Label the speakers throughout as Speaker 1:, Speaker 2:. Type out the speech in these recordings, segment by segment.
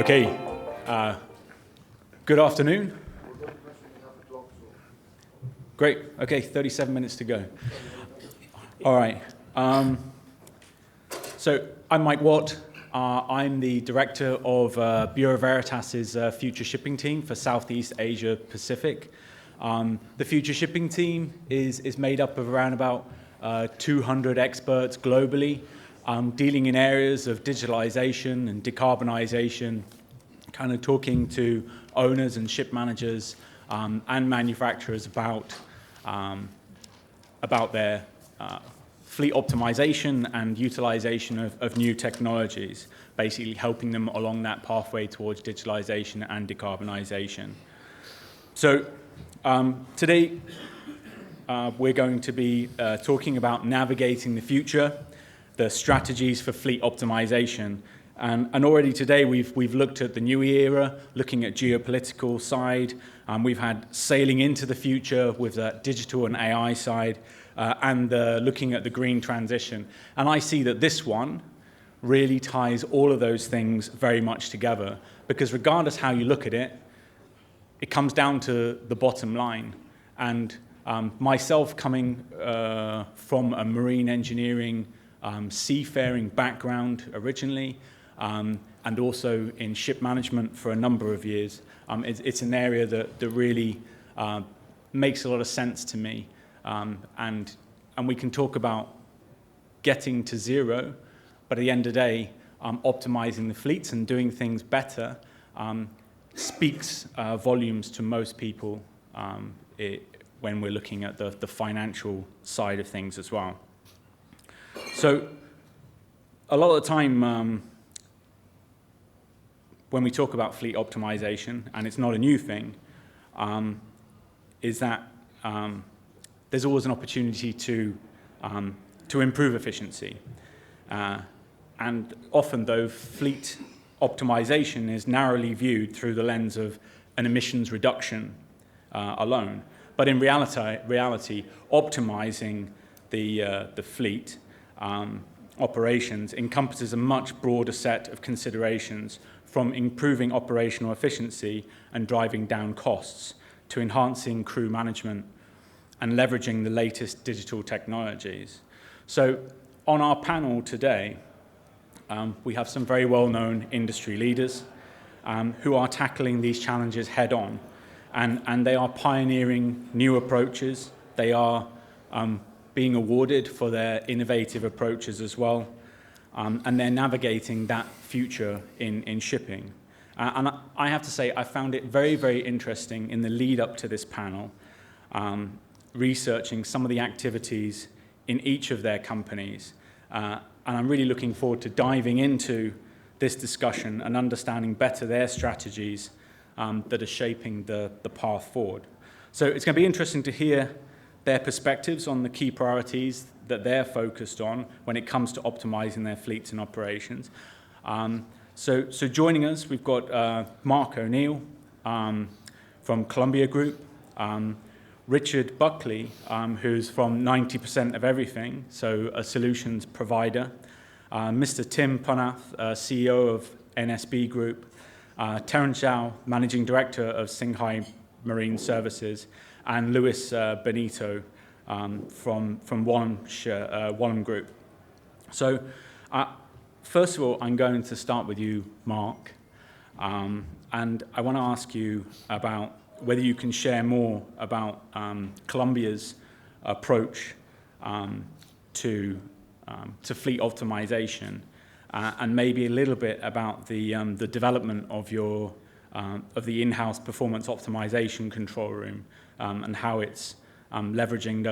Speaker 1: Okay, good afternoon. Great, okay, 37 minutes to go. All right, so I'm Mike Watt. I'm the director of Bureau Veritas's future shipping team for Southeast Asia Pacific. The future shipping team is made up of around about 200 experts globally, dealing in areas of digitalization and decarbonization, kind of talking to owners and ship managers and manufacturers about their fleet optimization and utilization of new technologies, basically helping them along that pathway towards digitalization and decarbonization. So today we're going to be talking about navigating the future, the strategies for fleet optimization. And already today we've looked at the new era, looking at geopolitical side. We've had sailing into the future with the digital and AI side, and looking at the green transition. And I see that this one really ties all of those things very much together, because regardless how you look at it, it comes down to the bottom line. And myself coming from a marine engineering, seafaring background originally, and also in ship management for a number of years, it's an area that really makes a lot of sense to me. And we can talk about getting to zero, but at the end of the day, optimizing the fleets and doing things better speaks volumes to most people when we're looking at the financial side of things as well. So a lot of the time when we talk about fleet optimization, and it's not a new thing, is that there's always an opportunity to improve efficiency. And often, though, fleet optimization is narrowly viewed through the lens of an emissions reduction alone. But in reality, optimizing the fleet operations encompasses a much broader set of considerations, from improving operational efficiency and driving down costs to enhancing crew management and leveraging the latest digital technologies. So on our panel today, we have some very well-known industry leaders who are tackling these challenges head-on, and they are pioneering new approaches. They are being awarded for their innovative approaches as well, and they're navigating that future in shipping. And I have to say, I found it very, very interesting in the lead up to this panel, researching some of the activities in each of their companies. And I'm really looking forward to diving into this discussion and understanding better their strategies that are shaping the path forward. So it's going to be interesting to hear their perspectives on the key priorities that they're focused on when it comes to optimizing their fleets and operations. So joining us, we've got Mark O'Neill from Columbia Group, Richard Buckley, who's from 90% of Everything, so a solutions provider, Mr. Tim Punath, CEO of NSB Group, Terence Zhao, Managing Director of Shanghai Marine Services, and Luis Benito from Wallam Group. So first of all, I'm going to start with you, Mark, and I want to ask you about whether you can share more about Columbia's approach to fleet optimization, and maybe a little bit about the development of the in-house performance optimization control room, and how it's leveraging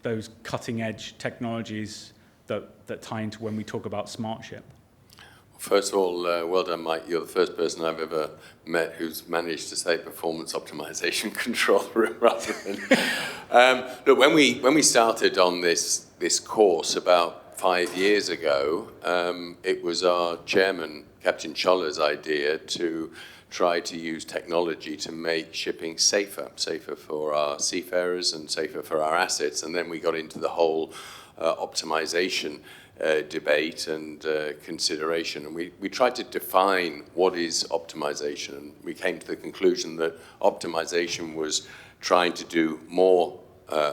Speaker 1: those cutting-edge technologies that tie into when we talk about smart ship.
Speaker 2: First of all, well done, Mike. You're the first person I've ever met who's managed to say performance optimization control room rather than. Look, when we started on this course about 5 years ago, it was our chairman, Captain Choller's idea to try to use technology to make shipping safer for our seafarers and safer for our assets. And then we got into the whole optimization debate and consideration. And we tried to define what is optimization. And we came to the conclusion that optimization was trying to do more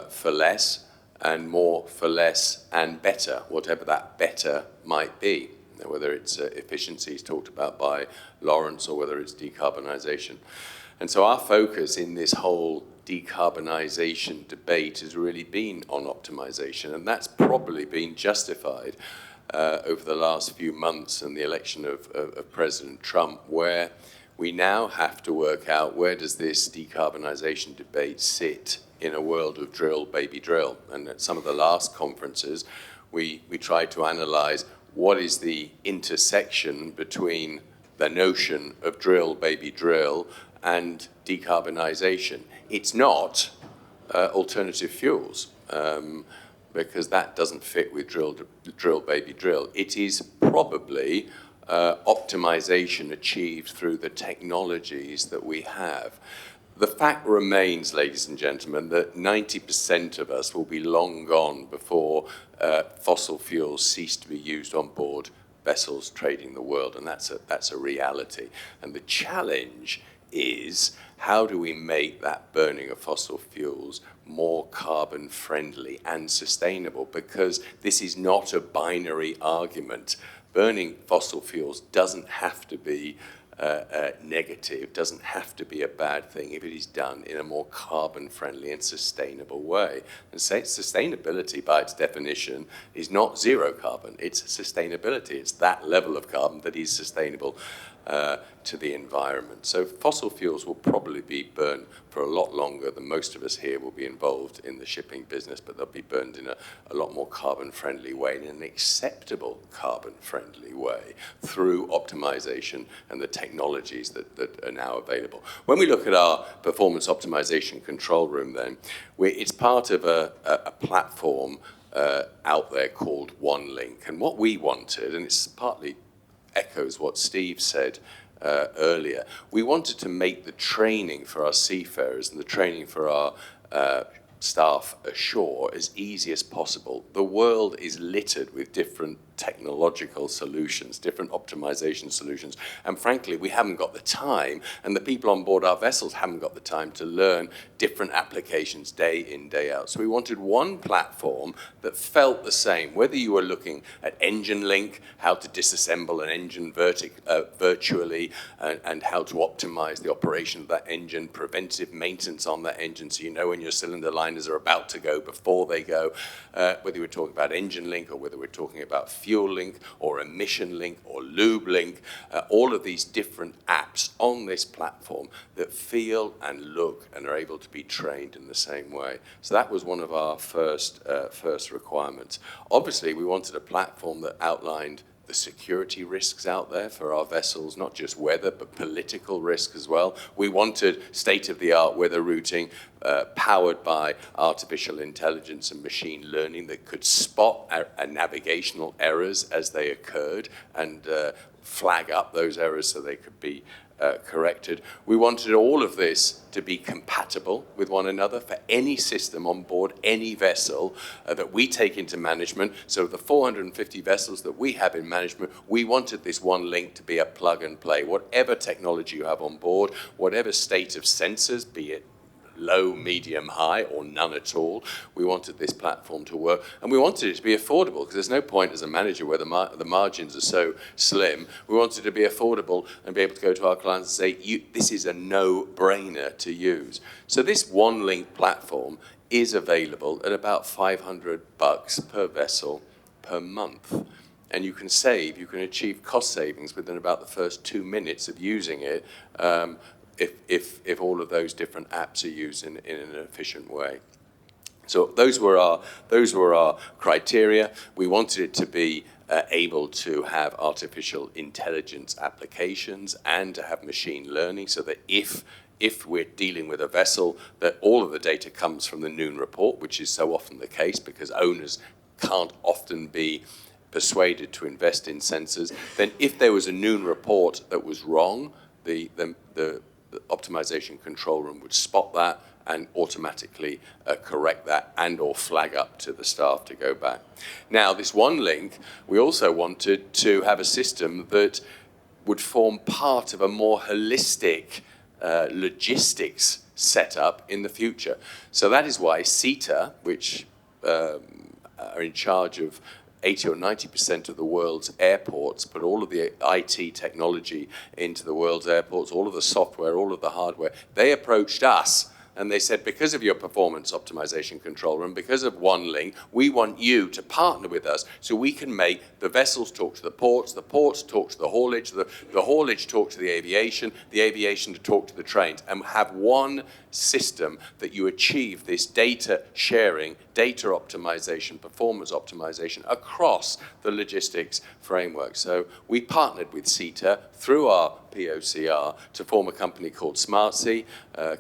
Speaker 2: for less, and more for less and better, whatever that better might be, whether it's efficiencies talked about by Lawrence or whether it's decarbonization. And so our focus in this whole decarbonization debate has really been on optimization, and that's probably been justified over the last few months and the election of President Trump, where we now have to work out where does this decarbonization debate sit in a world of drill, baby, drill. And at some of the last conferences, we tried to analyze what is the intersection between the notion of drill, baby, drill and decarbonization. It's not alternative fuels, because that doesn't fit with drill, baby, drill. It is probably optimization achieved through the technologies that we have. The fact remains, ladies and gentlemen, that 90% of us will be long gone before fossil fuels cease to be used on board vessels trading the world, and that's a reality. And the challenge is, how do we make that burning of fossil fuels more carbon friendly and sustainable? Because this is not a binary argument. Burning fossil fuels doesn't have to be negative, doesn't have to be a bad thing if it is done in a more carbon-friendly and sustainable way. And sustainability, by its definition, is not zero carbon. It's sustainability. It's that level of carbon that is sustainable to the environment. So fossil fuels will probably be burned for a lot longer than most of us here will be involved in the shipping business, but they'll be burned in a lot more carbon-friendly way, in an acceptable carbon-friendly way, through optimization and the technologies that are now available. When we look at our performance optimization control room, then, it's part of a platform out there called OneLink. And what we wanted, and it's partly echoes what Steve said earlier, we wanted to make the training for our seafarers and the training for our staff ashore as easy as possible. The world is littered with different technological solutions, different optimization solutions, and frankly, we haven't got the time, and the people on board our vessels haven't got the time to learn different applications day in, day out. So we wanted one platform that felt the same, whether you were looking at engine link, how to disassemble an engine virtually, and how to optimize the operation of that engine, preventive maintenance on that engine, so you know when your cylinder liners are about to go before they go, whether you were talking about engine link or whether we're talking about fuel link or emission link or lube link, all of these different apps on this platform that feel and look and are able to be trained in the same way. So that was one of our first requirements. Obviously, we wanted a platform that outlined the security risks out there for our vessels, not just weather, but political risk as well. We wanted state-of-the-art weather routing powered by artificial intelligence and machine learning that could spot navigational errors as they occurred and flag up those errors so they could be corrected. We wanted all of this to be compatible with one another for any system on board any vessel that we take into management. So the 450 vessels that we have in management, we wanted this one link to be a plug and play. Whatever technology you have on board, whatever state of sensors, be it low, medium, high, or none at all, we wanted this platform to work. And we wanted it to be affordable, because there's no point as a manager where the margins are so slim. We wanted it to be affordable and be able to go to our clients and say, this is a no-brainer to use. So this OneLink platform is available at about $500 per vessel per month. And you can achieve cost savings within about the first 2 minutes of using it, if all of those different apps are used in an efficient way. So those were our criteria. We wanted it to be able to have artificial intelligence applications and to have machine learning, so that if we're dealing with a vessel, that all of the data comes from the Noon report, which is so often the case because owners can't often be persuaded to invest in sensors. Then if there was a Noon report that was wrong, the optimization control room would spot that and automatically correct that and or flag up to the staff to go back. Now, this one link, we also wanted to have a system that would form part of a more holistic logistics setup in the future. So that is why CETA, which are in charge of 80 or 90% of the world's airports, put all of the IT technology into the world's airports, all of the software, all of the hardware. They approached us and they said, because of your performance optimization control room, because of OneLink, we want you to partner with us so we can make the vessels talk to the ports talk to the haulage talk to the aviation to talk to the trains, and have one system that you achieve this data sharing, data optimization, performance optimization across the logistics framework. So we partnered with CETA through our POCR to form a company called SmartSea.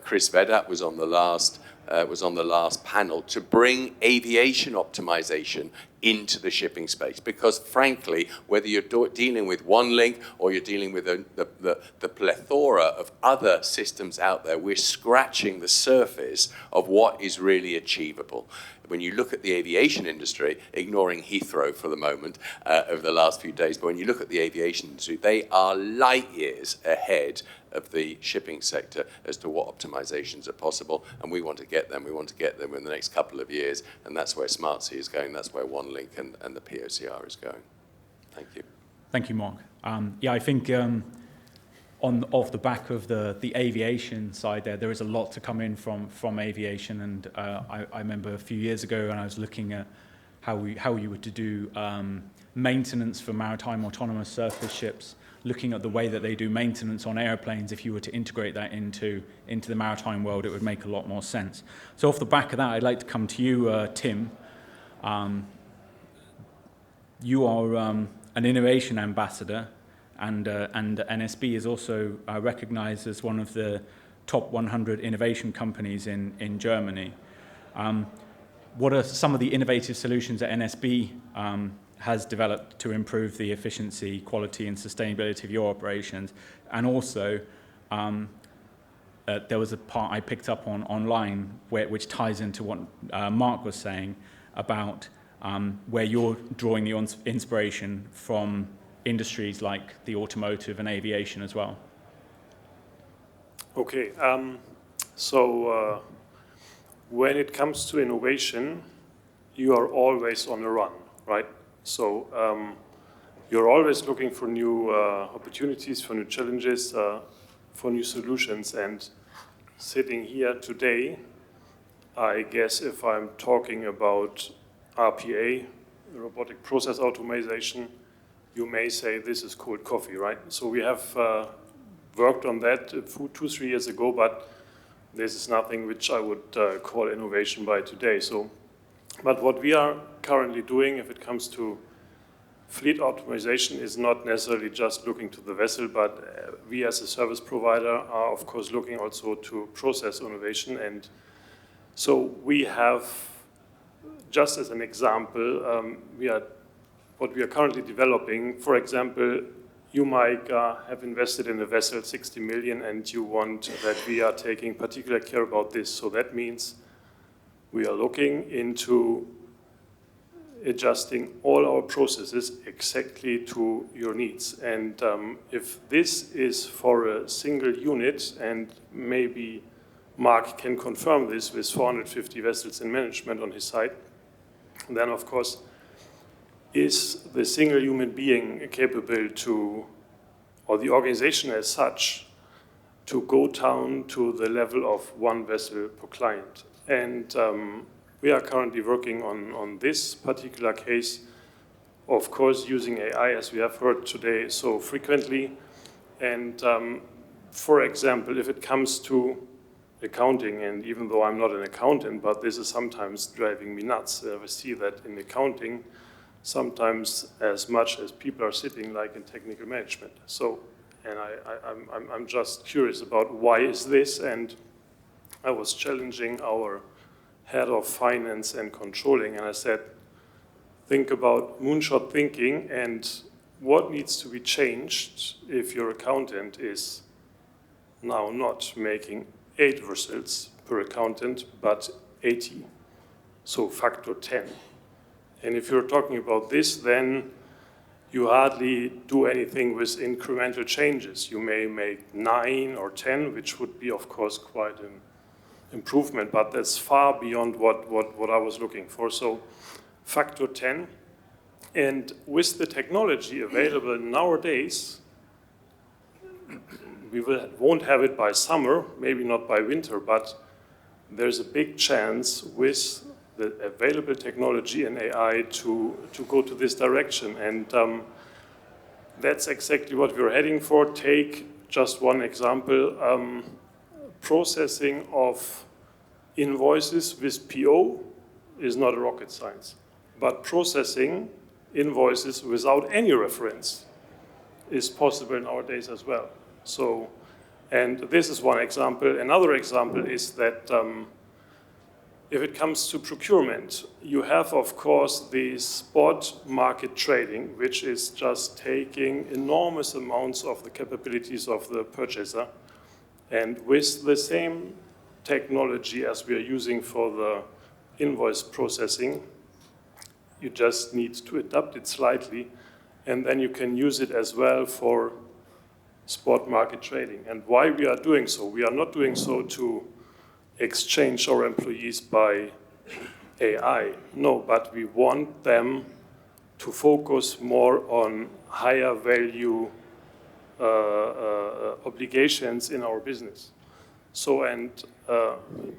Speaker 2: Chris Vedat was on the last panel to bring aviation optimization into the shipping space, because frankly, whether you're dealing with OneLink or you're dealing with the plethora of other systems out there, we're scratching the surface of what is really achievable. When you look at the aviation industry, ignoring Heathrow for the moment over the last few days, but when you look at the aviation industry, they are light years ahead of the shipping sector as to what optimizations are possible, and we want to get them. We want to get them in the next couple of years, and that's where SmartSea is going. That's where OneLink and the POCR is going. Thank you.
Speaker 1: Thank you, Mark. Yeah, I think off the back of the aviation side there is a lot to come in from aviation, and I remember a few years ago when I was looking at how you were to do maintenance for maritime autonomous surface ships, looking at the way that they do maintenance on airplanes. If you were to integrate that into the maritime world, it would make a lot more sense. So off the back of that, I'd like to come to you, Tim. You are an innovation ambassador, and NSB is also recognized as one of the top 100 innovation companies in Germany. What are some of the innovative solutions that NSB has developed to improve the efficiency, quality, and sustainability of your operations? And also, there was a part I picked up online which ties into what Mark was saying about where you're drawing the inspiration from industries like the automotive and aviation as well.
Speaker 3: Okay, so when it comes to innovation, you are always on the run, right? So you're always looking for new opportunities, for new challenges, for new solutions. And sitting here today, I guess if I'm talking about RPA, robotic process automation, you may say this is cold coffee, right? So we have worked on that 2-3 years ago, but this is nothing which I would call innovation by today. So, but what we are currently doing, if it comes to fleet optimization, is not necessarily just looking to the vessel, but we as a service provider are of course looking also to process innovation. And so we have, just as an example, what we are currently developing. For example, you might have invested in a vessel 60 million and you want that we are taking particular care about this. So that means we are looking into adjusting all our processes exactly to your needs. And if this is for a single unit, and maybe Mark can confirm this with 450 vessels in management on his side, then of course, is the single human being capable to, or the organization as such, to go down to the level of one vessel per client. And we are currently working on this particular case, of course, using AI, as we have heard today so frequently. And for example, if it comes to accounting, and even though I'm not an accountant, but this is sometimes driving me nuts. I see that in accounting, sometimes as much as people are sitting like in technical management. So, and I'm just curious about why is this, and I was challenging our head of finance and controlling, and I said, think about moonshot thinking and what needs to be changed if your accountant is now not making 8 vessels per accountant, but 80, so factor 10. And if you're talking about this, then you hardly do anything with incremental changes. You may make 9 or 10, which would be, of course, quite an improvement, but that's far beyond what I was looking for. So factor 10. And with the technology available nowadays, we won't have it by summer, maybe not by winter, but there's a big chance with the available technology and AI to go to this direction. And that's exactly what we're heading for. Take just one example. Processing of invoices with PO is not a rocket science, but processing invoices without any reference is possible nowadays as well. So, and this is one example. Another example is that if it comes to procurement, you have, of course, the spot market trading, which is just taking enormous amounts of the capabilities of the purchaser. And with the same technology as we are using for the invoice processing, you just need to adapt it slightly, and then you can use it as well for spot market trading. And why we are doing so? We are not doing so to exchange our employees by AI. No, but we want them to focus more on higher value obligations in our business. So, and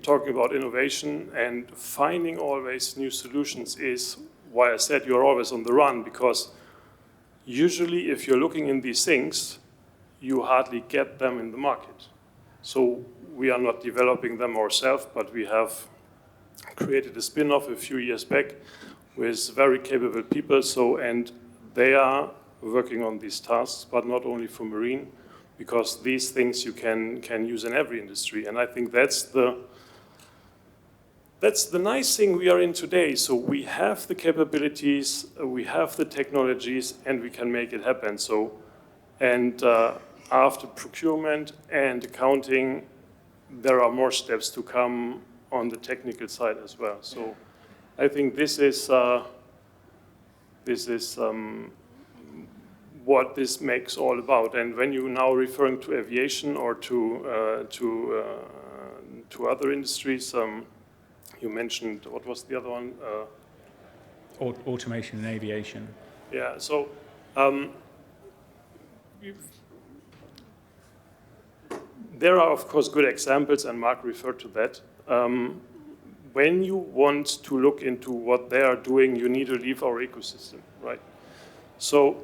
Speaker 3: talking about innovation and finding always new solutions is why I said you're always on the run, because usually if you're looking in these things, you hardly get them in the market. So we are not developing them ourselves, but we have created a spin-off a few years back with very capable people. So, and they are working on these tasks, but not only for marine, because these things you can use in every industry. And I think that's the nice thing we are in today. So we have the capabilities, we have the technologies, and we can make it happen. So, and after procurement and accounting, there are more steps to come on the technical side as well. So I think this is what this makes all about. And when you're now referring to aviation or to other industries, you mentioned, what was the other one?
Speaker 1: Automation in aviation.
Speaker 3: Yeah, so there are, of course, good examples, and Mark referred to that. When you want to look into what they are doing, you need to leave our ecosystem, right? So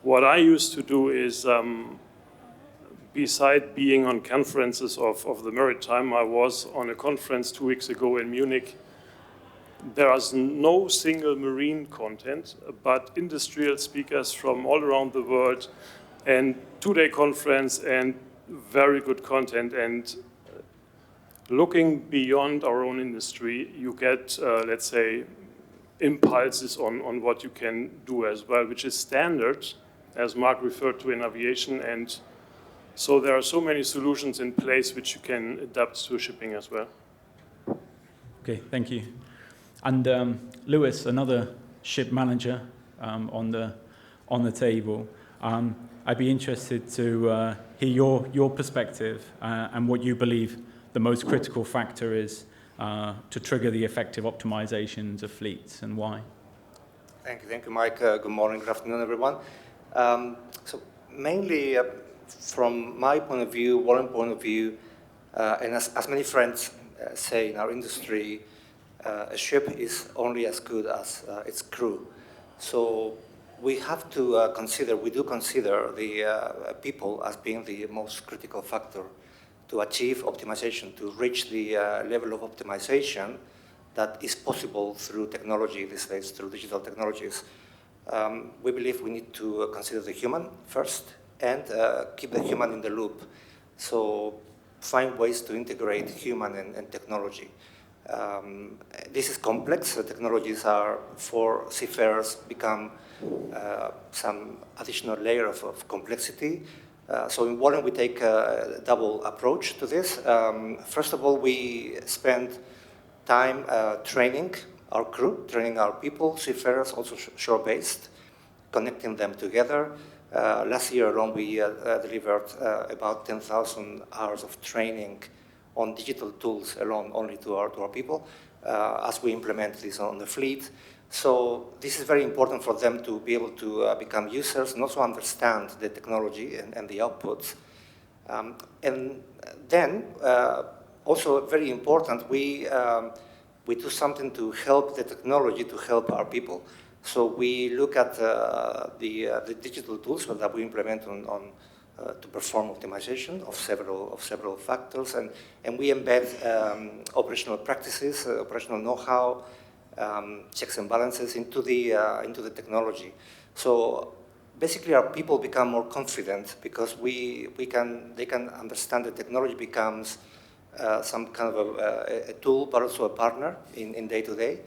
Speaker 3: what I used to do is, beside being on conferences of the Maritime, I was on a conference 2 weeks ago in Munich. There is no single marine content, but industrial speakers from all around the world, and 2-day conference, and very good content. And looking beyond our own industry, you get, let's say, impulses on what you can do as well, which is standard, as Mark referred to, in aviation. And so there are so many solutions in place which you can adapt to shipping as well.
Speaker 1: Okay, thank you. And Lewis, another ship manager on the table. I'd be interested to hear your perspective and what you believe the most critical factor is to trigger the effective optimizations of fleets, and why.
Speaker 4: Thank you, Mike. Good morning, good afternoon, everyone. So mainly, from my point of view, Warren's point of view, and as many friends say in our industry, a ship is only as good as its crew. So we have to consider the people as being the most critical factor to achieve optimization, to reach the level of optimization that is possible through technology these days, through digital technologies. We believe we need to consider the human first and keep the human in the loop. So find ways to integrate human and technology. This is complex. The technologies are, for seafarers, become some additional layer of complexity. So in Warren, we take a double approach to this. First of all, we spend time training our crew, training our people, seafarers, also shore-based, connecting them together. Last year alone, we delivered about 10,000 hours of training on digital tools alone, only to our people, as we implement this on the fleet. So this is very important for them to be able to become users and also understand the technology and the outputs. And then, also very important, we do something to help the technology to help our people. So we look at the digital tools that we implement to perform optimization of several factors, and we embed operational practices, operational know-how, checks and balances into the technology. So basically, our people become more confident because they can understand the technology becomes some kind of a tool, but also a partner in day-to-day.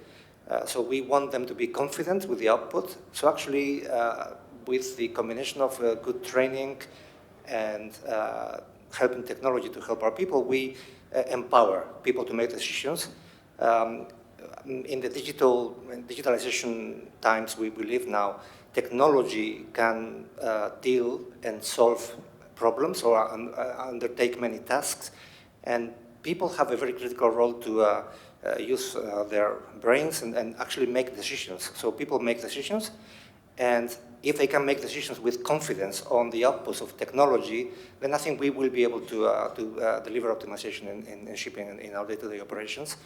Speaker 4: So we want them to be confident with the output. So actually, with the combination of good training and helping technology to help our people, we empower people to make decisions. In the digitalization times we live now, technology can deal and solve problems or undertake many tasks, and people have a very critical role to use their brains and actually make decisions. So people make decisions, and if they can make decisions with confidence on the outputs of technology, then I think we will be able to deliver optimization in shipping and in our day-to-day operations.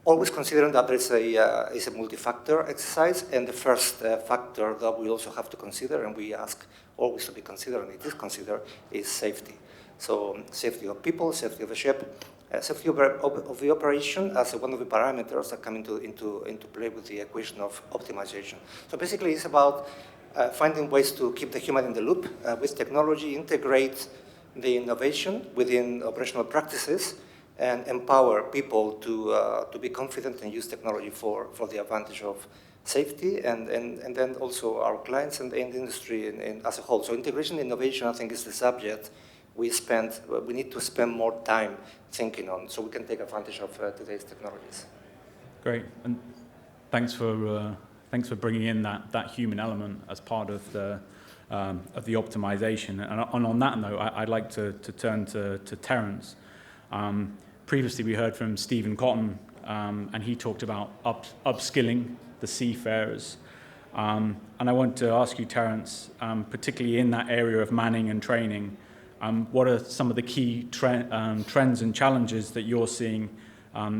Speaker 4: Always considering that it's a multi-factor exercise, and the first factor that we also have to consider, and we ask always to be considered, and it is considered, is safety. So safety of people, safety of the ship, safety of the operation as one of the parameters that come into play with the equation of optimization. So basically, it's about finding ways to keep the human in the loop with technology, integrate the innovation within operational practices, and empower people to be confident and use technology for the advantage of safety and then also our clients and the industry as a whole. So integration innovation, I think, is the subject we need to spend more time thinking on so we can take advantage of today's technologies.
Speaker 1: Great, and thanks for bringing in that human element as part of the optimization. And on that note, I'd like to turn to Terence. Previously, we heard from Stephen Cotton, and he talked about upskilling the seafarers. And I want to ask you, Terence, particularly in that area of manning and training, what are some of the key trends and challenges that you're seeing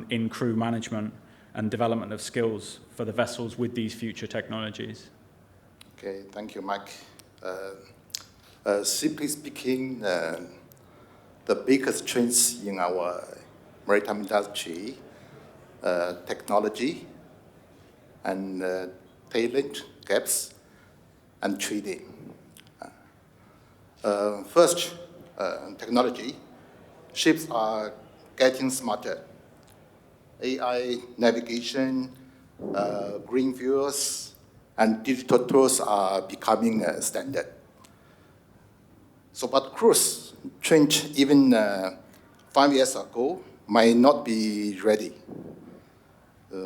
Speaker 1: in crew management and development of skills for the vessels with these future technologies?
Speaker 5: Okay, thank you, Mike. Simply speaking, the biggest trends in our maritime industry, technology and talent gaps and training. First, technology. Ships are getting smarter. AI, navigation, green fuels, and digital tools are becoming standard. So, but crews trained even 5 years ago might not be ready.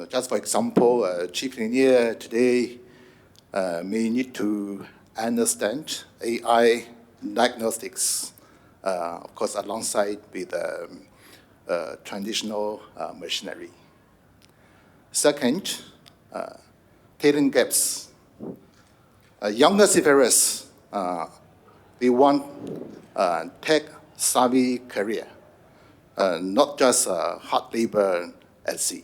Speaker 5: Just for example, a chief engineer today may need to understand AI diagnostics, of course, alongside with traditional machinery. Second, talent gaps. Younger seafarers, they want tech-savvy career, not just hard labor at sea.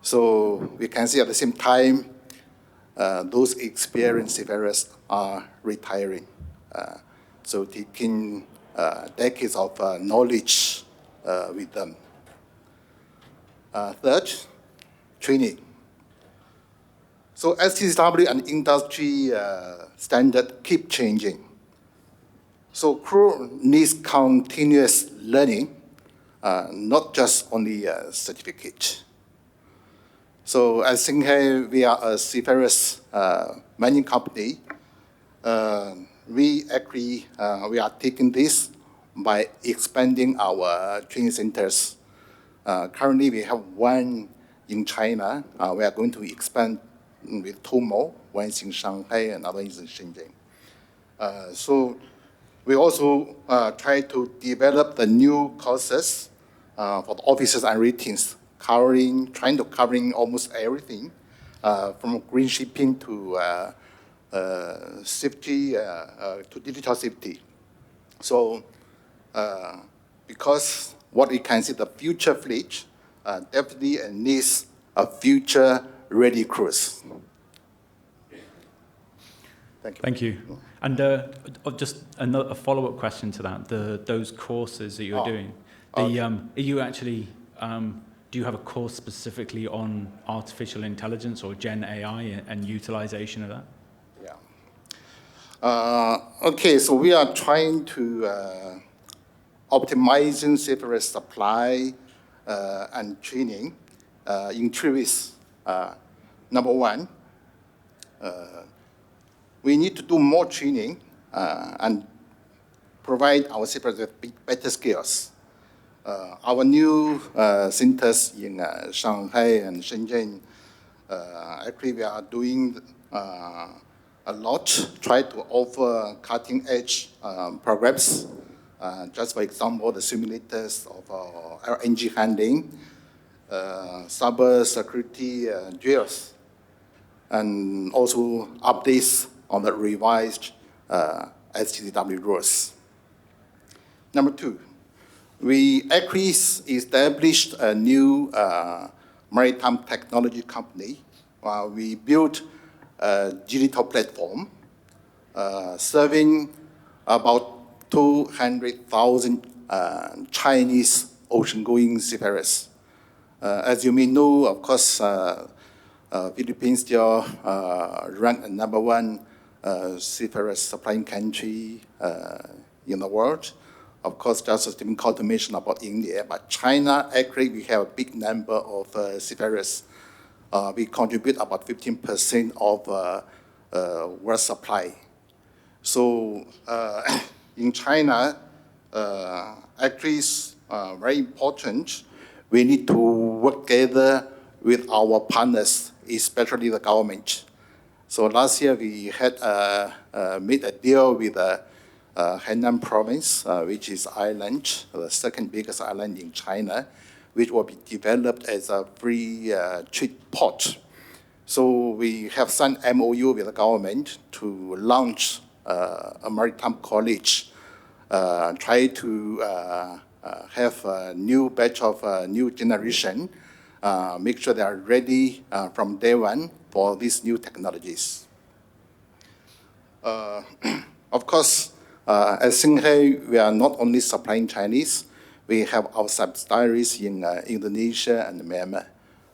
Speaker 5: So we can see at the same time, those experienced seafarers are retiring. So taking decades of knowledge with them. Third, training. So STW and industry standard keep changing. So crew needs continuous learning, not just only a certificate. So I think we are a seafarers mining company. we actually we are taking this by expanding our training centers. Currently, we have one in China. We are going to expand with two more. One is in Shanghai, another is in Shenzhen. So we also try to develop the new courses for the officers and ratings, trying to covering almost everything, from green shipping to safety to digital safety. So because what we can see, the future fleet definitely needs a future-ready crews. Thank you.
Speaker 1: Thank you. And just a follow-up question to that: those courses that you're doing.
Speaker 5: Okay.
Speaker 1: Are you actually? Do you have a course specifically on artificial intelligence or Gen AI and utilization of that?
Speaker 5: Yeah. Okay, so we are trying to optimizing separate supply and training in 3 ways. Number one, we need to do more training and provide our separate with better skills. Our new centers in Shanghai and Shenzhen, actually we are doing a lot, try to offer cutting-edge programs. Just for example, the simulators of LNG handling, cyber security drills, and also updates on the revised STCW rules. Number two, we actually established a new maritime technology company. We built a digital platform serving about 200,000 Chinese ocean-going seafarers. As you may know, of course, Philippines still ranked the #1 seafarers supplying country in the world. Of course, just a different confirmation about India, but China, actually, we have a big number of seafarers. We contribute about 15% of world supply. So in China, actually, it's very important. We need to work together with our partners, especially the government. So last year, we had made a deal with Hainan province, which is island, the second biggest island in China, which will be developed as a free trade port. So we have signed MOU with the government to launch a maritime college, try to have a new batch of new generation, make sure they are ready from day one for these new technologies. Of course, at Xinghai, we are not only supplying Chinese, we have our subsidiaries in Indonesia and Myanmar.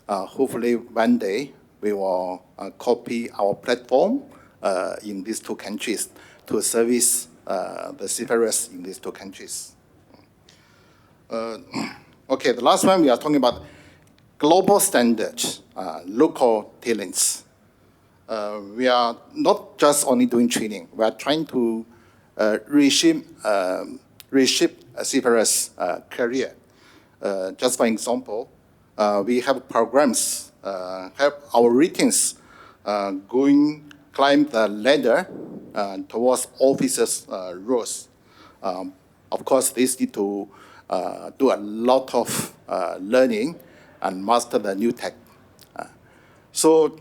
Speaker 5: Hopefully, one day, we will copy our platform in these two countries to service the seafarers in these two countries. Okay, the last one, we are talking about global standards, local talents. We are not just only doing training. We are trying to reshape a seafarer's career. Just for example, we have programs, help our ratings climb the ladder towards officers' roles. Of course, they need to do a lot of learning and master the new tech. So,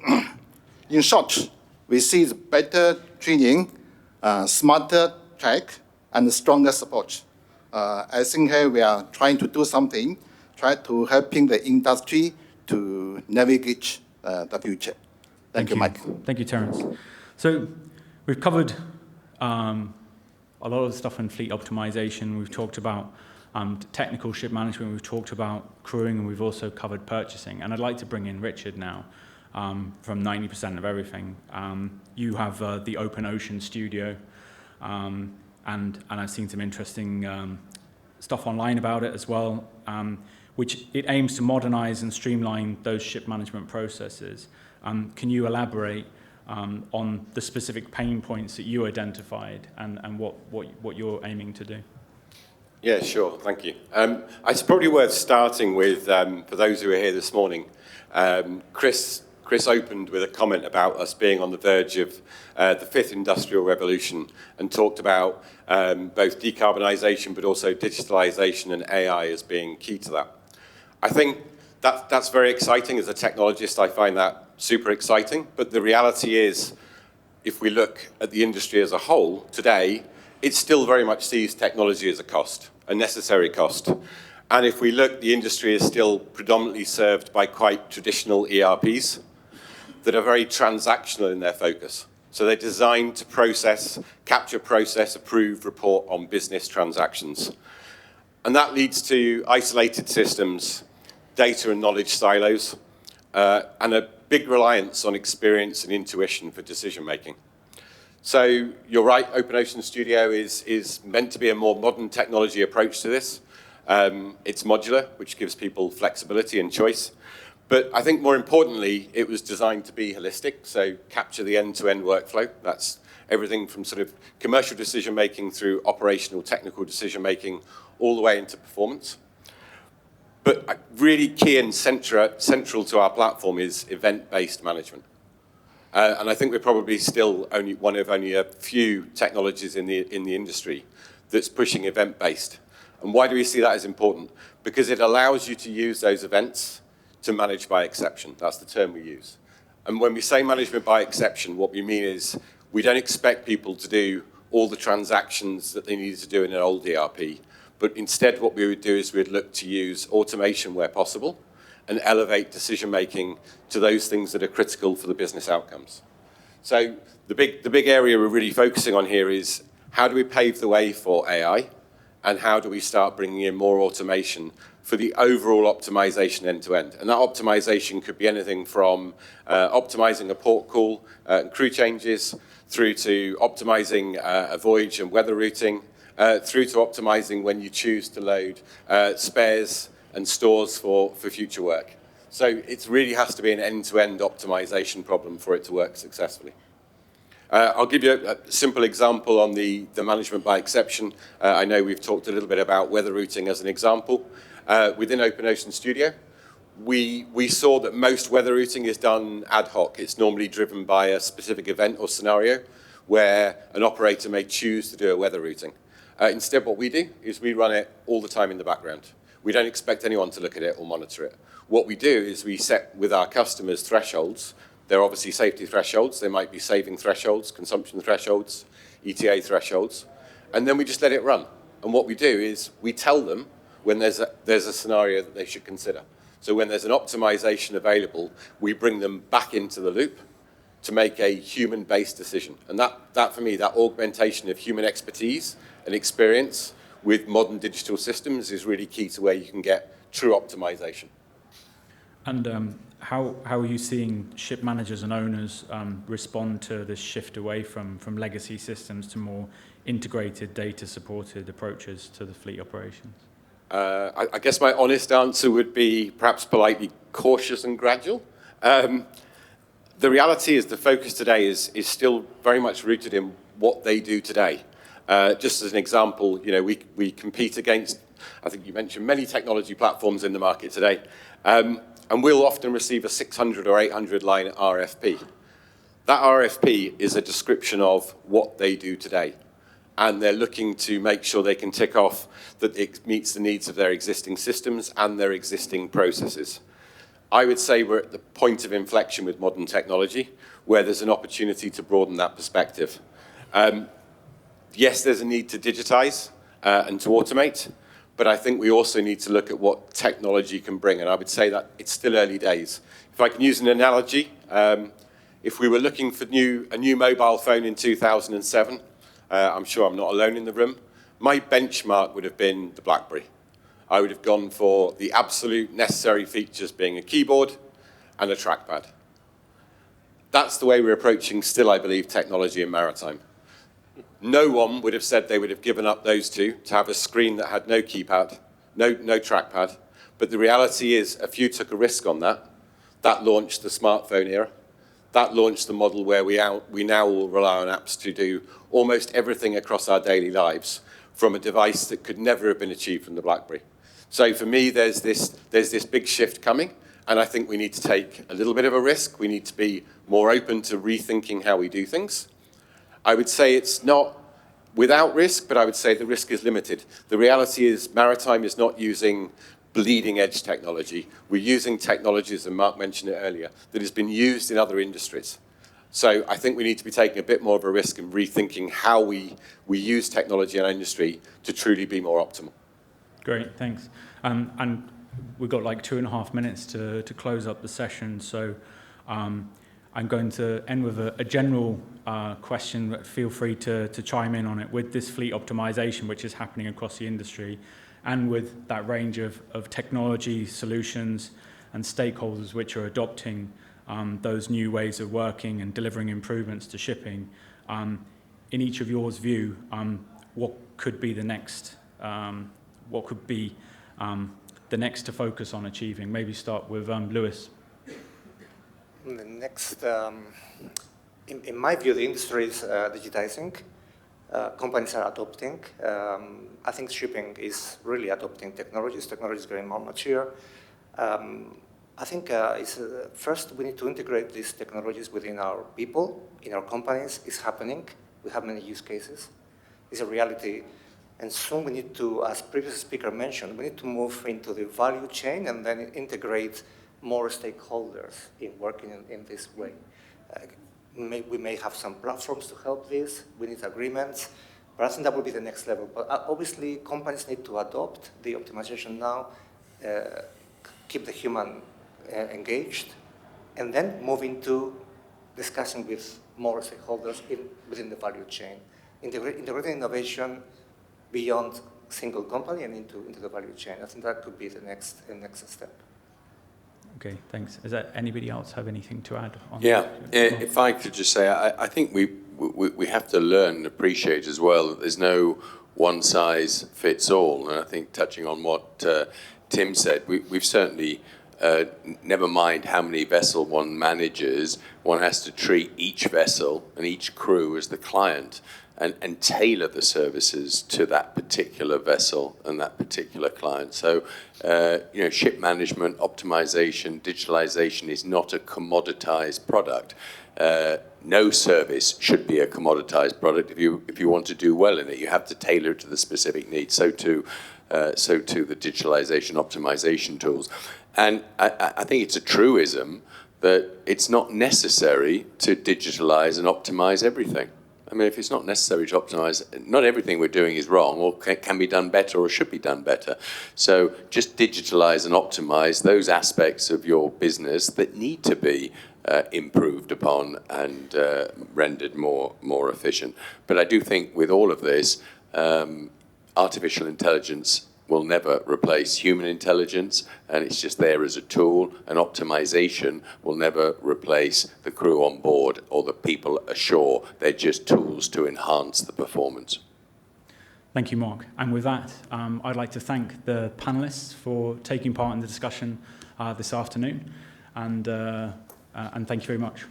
Speaker 5: in short, we see better training, smarter tech, and stronger support. I think here we are trying to do something, try to helping the industry to navigate the future. Thank you, Mike.
Speaker 1: Thank you, Terence. So we've covered a lot of stuff on fleet optimization. We've talked about technical ship management. We've talked about crewing, and we've also covered purchasing. And I'd like to bring in Richard now from 90% of everything. You have the Open Ocean Studio, and I've seen some interesting stuff online about it as well, which it aims to modernize and streamline those ship management processes. Can you elaborate on the specific pain points that you identified and what you're aiming to do.
Speaker 6: Yeah, sure. Thank you. It's probably worth starting with, for those who are here this morning, Chris opened with a comment about us being on the verge of the fifth industrial revolution and talked about both decarbonisation but also digitalisation and AI as being key to that. I think that's very exciting. As a technologist, I find that super exciting. But the reality is, if we look at the industry as a whole today, it still very much sees technology as a cost, a necessary cost. And if we look, the industry is still predominantly served by quite traditional ERPs that are very transactional in their focus. So they're designed to process, capture, process, approve, report on business transactions. And that leads to isolated systems, data and knowledge silos, and a big reliance on experience and intuition for decision making. So you're right, OpenOcean Studio is meant to be a more modern technology approach to this. It's modular, which gives people flexibility and choice. But I think more importantly, it was designed to be holistic, so capture the end-to-end workflow. That's everything from sort of commercial decision-making through operational technical decision-making all the way into performance. But really key and central to our platform is event-based management. And I think we're probably still one of only a few technologies in the industry that's pushing event-based. And why do we see that as important? Because it allows you to use those events to manage by exception. That's the term we use. And when we say management by exception, what we mean is we don't expect people to do all the transactions that they needed to do in an old ERP, but instead what we would do is we'd look to use automation where possible and elevate decision-making to those things that are critical for the business outcomes. So the big area we're really focusing on here is how do we pave the way for AI, and how do we start bringing in more automation for the overall optimization end-to-end? And that optimization could be anything from optimizing a port call and crew changes, through to optimizing a voyage and weather routing, through to optimizing when you choose to load spares and stores for future work. So it really has to be an end-to-end optimization problem for it to work successfully. I'll give you a simple example on the management by exception. I know we've talked a little bit about weather routing as an example. Within OpenOcean Studio, we saw that most weather routing is done ad hoc. It's normally driven by a specific event or scenario where an operator may choose to do a weather routing. Instead, what we do is we run it all the time in the background. We don't expect anyone to look at it or monitor it. What we do is we set with our customers thresholds. They're obviously safety thresholds. They might be saving thresholds, consumption thresholds, ETA thresholds. And then we just let it run. And what we do is we tell them when there's a scenario that they should consider. So when there's an optimization available, we bring them back into the loop to make a human-based decision. And that for me, that augmentation of human expertise and experience with modern digital systems is really key to where you can get true optimization.
Speaker 1: And how are you seeing ship managers and owners respond to this shift away from legacy systems to more integrated, data-supported approaches to the fleet operations?
Speaker 6: I guess my honest answer would be perhaps politely cautious and gradual. The reality is the focus today is still very much rooted in what they do today. Just as an example, we compete against, I think you mentioned, many technology platforms in the market today. And we'll often receive a 600 or 800 line RFP. That RFP is a description of what they do today. And they're looking to make sure they can tick off that it meets the needs of their existing systems and their existing processes. I would say we're at the point of inflection with modern technology where there's an opportunity to broaden that perspective. Yes, there's a need to digitize and to automate, but I think we also need to look at what technology can bring, and I would say that it's still early days. If I can use an analogy, if we were looking for a new mobile phone in 2007, I'm sure I'm not alone in the room, my benchmark would have been the BlackBerry. I would have gone for the absolute necessary features being a keyboard and a trackpad. That's the way we're approaching still, I believe, technology in maritime. No one would have said they would have given up those two to have a screen that had no keypad, no trackpad. But the reality is, a few took a risk on that. That launched the smartphone era. that launched the model where we now all rely on apps to do almost everything across our daily lives from a device that could never have been achieved from the BlackBerry. So for me, there's this big shift coming, and I think we need to take a little bit of a risk. We need to be more open to rethinking how we do things. I would say it's not without risk, but I would say the risk is limited. The reality is Maritime is not using bleeding edge technology. We're using technologies, and Mark mentioned it earlier, that has been used in other industries. So I think we need to be taking a bit more of a risk and rethinking how we use technology in our industry to truly be more optimal.
Speaker 1: Great, thanks. And we've got like 2.5 minutes to close up the session, so I'm going to end with a general question, but feel free to chime in on it. With this fleet optimization, which is happening across the industry, and with that range of technology solutions and stakeholders which are adopting those new ways of working and delivering improvements to shipping, in each of yours view, what could be the next to focus on achieving? Maybe start with Lewis.
Speaker 4: The next, in my view, the industry is digitizing. Companies are adopting. I think shipping is really adopting technologies. Technology is getting more mature. I think first we need to integrate these technologies within our people, in our companies. It's happening. We have many use cases. It's a reality. And soon we need to, as previous speaker mentioned, we need to move into the value chain and then integrate more stakeholders in working in this way. We may have some platforms to help this. We need agreements. But I think that will be the next level. But obviously, companies need to adopt the optimization now, keep the human engaged, and then move into discussing with more stakeholders within the value chain. Integrating innovation beyond single company and into the value chain. I think that could be the next step.
Speaker 1: Okay, thanks. Is there anybody else have anything to add on?
Speaker 2: Yeah, if I could just say, I think we have to learn and appreciate as well that there's no one size fits all. And I think touching on what Tim said, we've certainly, never mind how many vessels one manages, one has to treat each vessel and each crew as the client and tailor the services to that particular vessel and that particular client. So, ship management, optimization, digitalization is not a commoditized product. No service should be a commoditized product. If you want to do well in it, you have to tailor it to the specific needs. So too the digitalization, optimization tools. And I think it's a truism that it's not necessary to digitalize and optimize everything. I mean, if it's not necessary to optimize, not everything we're doing is wrong or can be done better or should be done better. So just digitalize and optimize those aspects of your business that need to be improved upon and rendered more efficient. But I do think with all of this, artificial intelligence will never replace human intelligence, and it's just there as a tool, and optimization will never replace the crew on board or the people ashore. They're just tools to enhance the performance.
Speaker 1: Thank you, Mark. And with that, I'd like to thank the panelists for taking part in the discussion this afternoon, and thank you very much.